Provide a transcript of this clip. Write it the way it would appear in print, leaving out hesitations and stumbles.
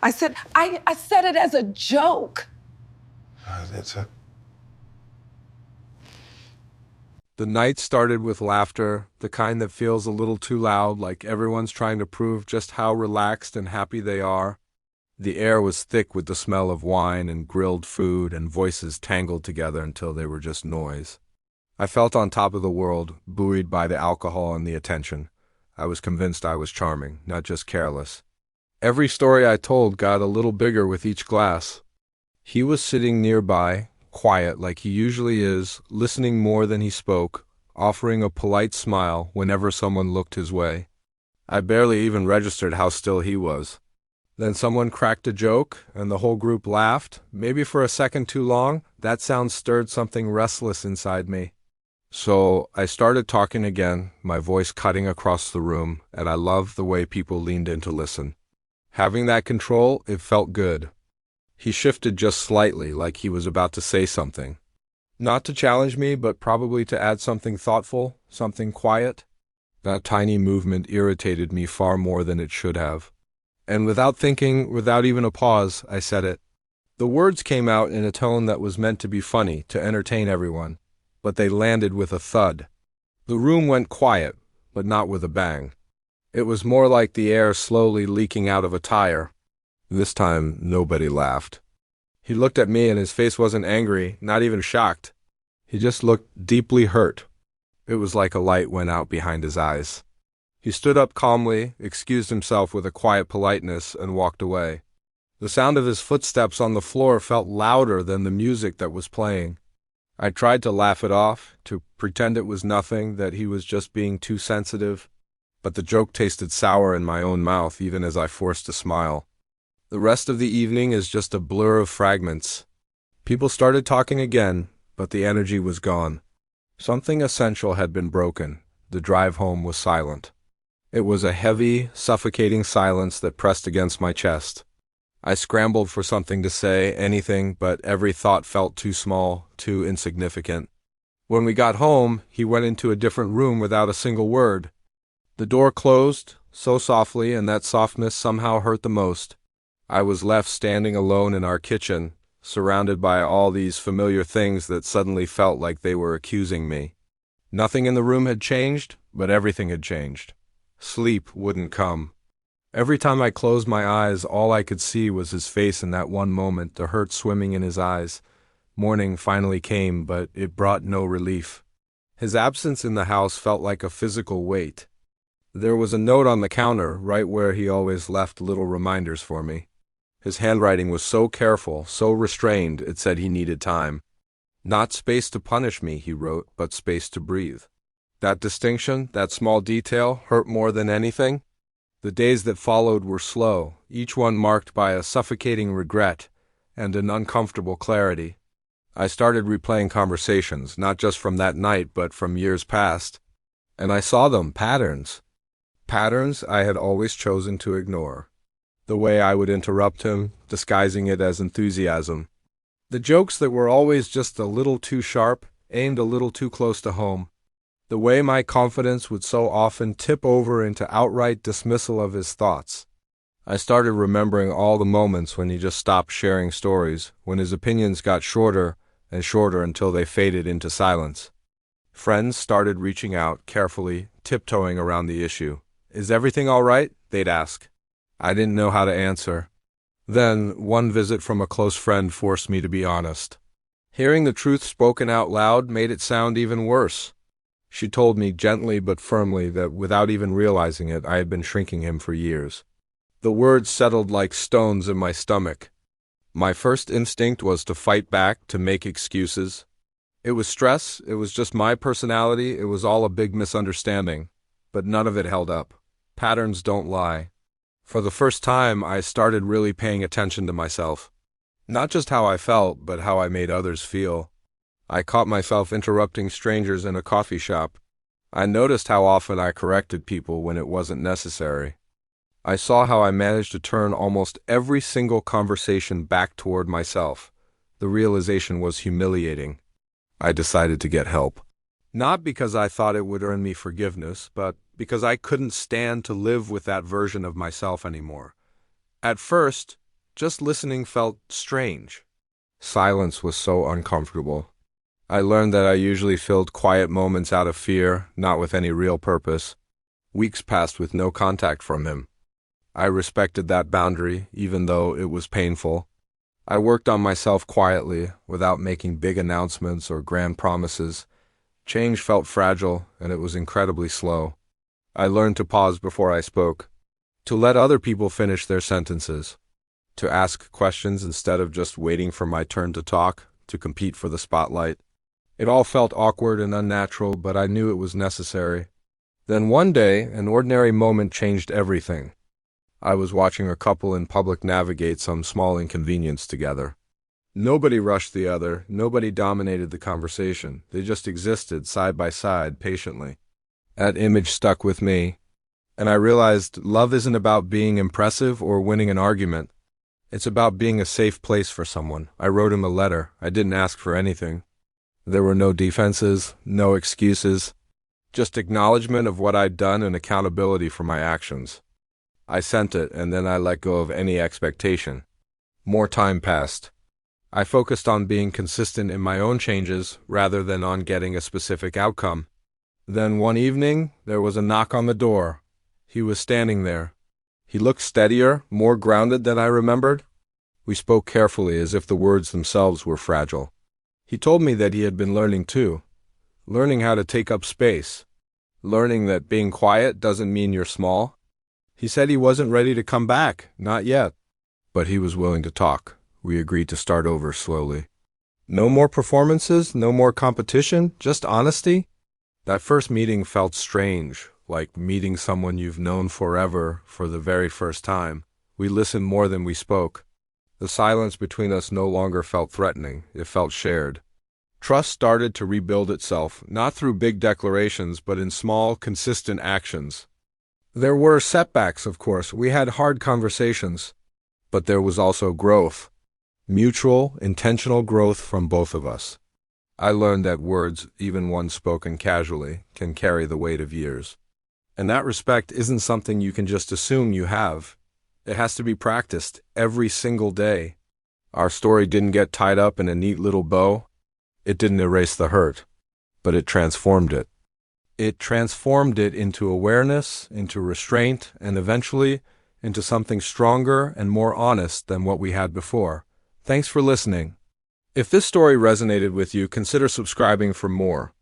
I said it as a joke. That's it. The night started with laughter, the kind that feels a little too loud, like everyone's trying to prove just how relaxed and happy they are. The air was thick with the smell of wine and grilled food, and voices tangled together until they were just noise. I felt on top of the world, buoyed by the alcohol and the attention. I was convinced I was charming, not just careless. Every story I told got a little bigger with each glass. He was sitting nearby, quiet like he usually is, listening more than he spoke, offering a polite smile whenever someone looked his way. I barely even registered how still he was. Then someone cracked a joke, and the whole group laughed, maybe for a second too long. That sound stirred something restless inside me. So I started talking again, my voice cutting across the room, and I loved the way people leaned in to listen. Having that control, it felt good. He shifted just slightly, like he was about to say something. Not to challenge me, but probably to add something thoughtful, something quiet. That tiny movement irritated me far more than it should have. And without thinking, without even a pause, I said it. The words came out in a tone that was meant to be funny, to entertain everyone, but they landed with a thud. The room went quiet, but not with a bang. It was more like the air slowly leaking out of a tire. This time, nobody laughed. He looked at me and his face wasn't angry, not even shocked. He just looked deeply hurt. It was like a light went out behind his eyes. He stood up calmly, excused himself with a quiet politeness, and walked away. The sound of his footsteps on the floor felt louder than the music that was playing. I tried to laugh it off, to pretend it was nothing, that he was just being too sensitive, but the joke tasted sour in my own mouth even as I forced a smile. The rest of the evening is just a blur of fragments. People started talking again, but the energy was gone. Something essential had been broken. The drive home was silent. It was a heavy, suffocating silence that pressed against my chest. I scrambled for something to say, anything, but every thought felt too small, too insignificant. When we got home, he went into a different room without a single word. The door closed, so softly, and that softness somehow hurt the most. I was left standing alone in our kitchen, surrounded by all these familiar things that suddenly felt like they were accusing me. Nothing in the room had changed, but everything had changed. Sleep wouldn't come. Every time I closed my eyes, all I could see was his face in that one moment, the hurt swimming in his eyes. Morning finally came, but it brought no relief. His absence in the house felt like a physical weight. There was a note on the counter, right where he always left little reminders for me. His handwriting was so careful, so restrained, it said he needed time. Not space to punish me, he wrote, but space to breathe. That distinction, that small detail, hurt more than anything. The days that followed were slow, each one marked by a suffocating regret and an uncomfortable clarity. I started replaying conversations, not just from that night, but from years past. And I saw them, patterns. Patterns I had always chosen to ignore. The way I would interrupt him, disguising it as enthusiasm. The jokes that were always just a little too sharp, aimed a little too close to home. The way my confidence would so often tip over into outright dismissal of his thoughts. I started remembering all the moments when he just stopped sharing stories, when his opinions got shorter and shorter until they faded into silence. Friends started reaching out, carefully, tiptoeing around the issue. "Is everything all right?" they'd ask. I didn't know how to answer. Then, one visit from a close friend forced me to be honest. Hearing the truth spoken out loud made it sound even worse. She told me gently but firmly that without even realizing it, I had been shrinking him for years. The words settled like stones in my stomach. My first instinct was to fight back, to make excuses. It was stress, it was just my personality, it was all a big misunderstanding. But none of it held up. Patterns don't lie. For the first time, I started really paying attention to myself. Not just how I felt, but how I made others feel. I caught myself interrupting strangers in a coffee shop. I noticed how often I corrected people when it wasn't necessary. I saw how I managed to turn almost every single conversation back toward myself. The realization was humiliating. I decided to get help. Not because I thought it would earn me forgiveness, but because I couldn't stand to live with that version of myself anymore. At first, Just listening felt strange. Silence was so uncomfortable. I learned that I usually filled quiet moments out of fear, not with any real purpose. Weeks passed with no contact from him. I respected that boundary, even though it was painful. I worked on myself quietly, without making big announcements or grand promises. Change felt fragile, and it was incredibly slow. I learned to pause before I spoke, to let other people finish their sentences, to ask questions instead of just waiting for my turn to talk, to compete for the spotlight. It all felt awkward and unnatural, but I knew it was necessary. Then one day, an ordinary moment changed everything. I was watching a couple in public navigate some small inconvenience together. Nobody rushed the other, nobody dominated the conversation. They just existed side by side, patiently. That image stuck with me, and I realized love isn't about being impressive or winning an argument. It's about being a safe place for someone. I wrote him a letter. I didn't ask for anything. There were no defenses, no excuses, just acknowledgement of what I'd done and accountability for my actions. I sent it, and then I let go of any expectation. More time passed. I focused on being consistent in my own changes rather than on getting a specific outcome. Then one evening, there was a knock on the door. He was standing there. He looked steadier, more grounded than I remembered. We spoke carefully, as if the words themselves were fragile. He told me that he had been learning too, learning how to take up space, learning that being quiet doesn't mean you're small. He said he wasn't ready to come back, not yet, but he was willing to talk. We agreed to start over slowly. No more performances, no more competition, just honesty. That first meeting felt strange, like meeting someone you've known forever for the very first time. We listened more than we spoke. The silence between us no longer felt threatening, it felt shared. Trust started to rebuild itself, not through big declarations, but in small, consistent actions. There were setbacks, of course. We had hard conversations, but there was also growth. Mutual, intentional growth from both of us. I learned that words, even ones spoken casually, can carry the weight of years. And that respect isn't something you can just assume you have. It has to be practiced every single day. Our story didn't get tied up in a neat little bow. It didn't erase the hurt, but it transformed it. It transformed it into awareness, into restraint, and eventually into something stronger and more honest than what we had before. Thanks for listening. If this story resonated with you, consider subscribing for more.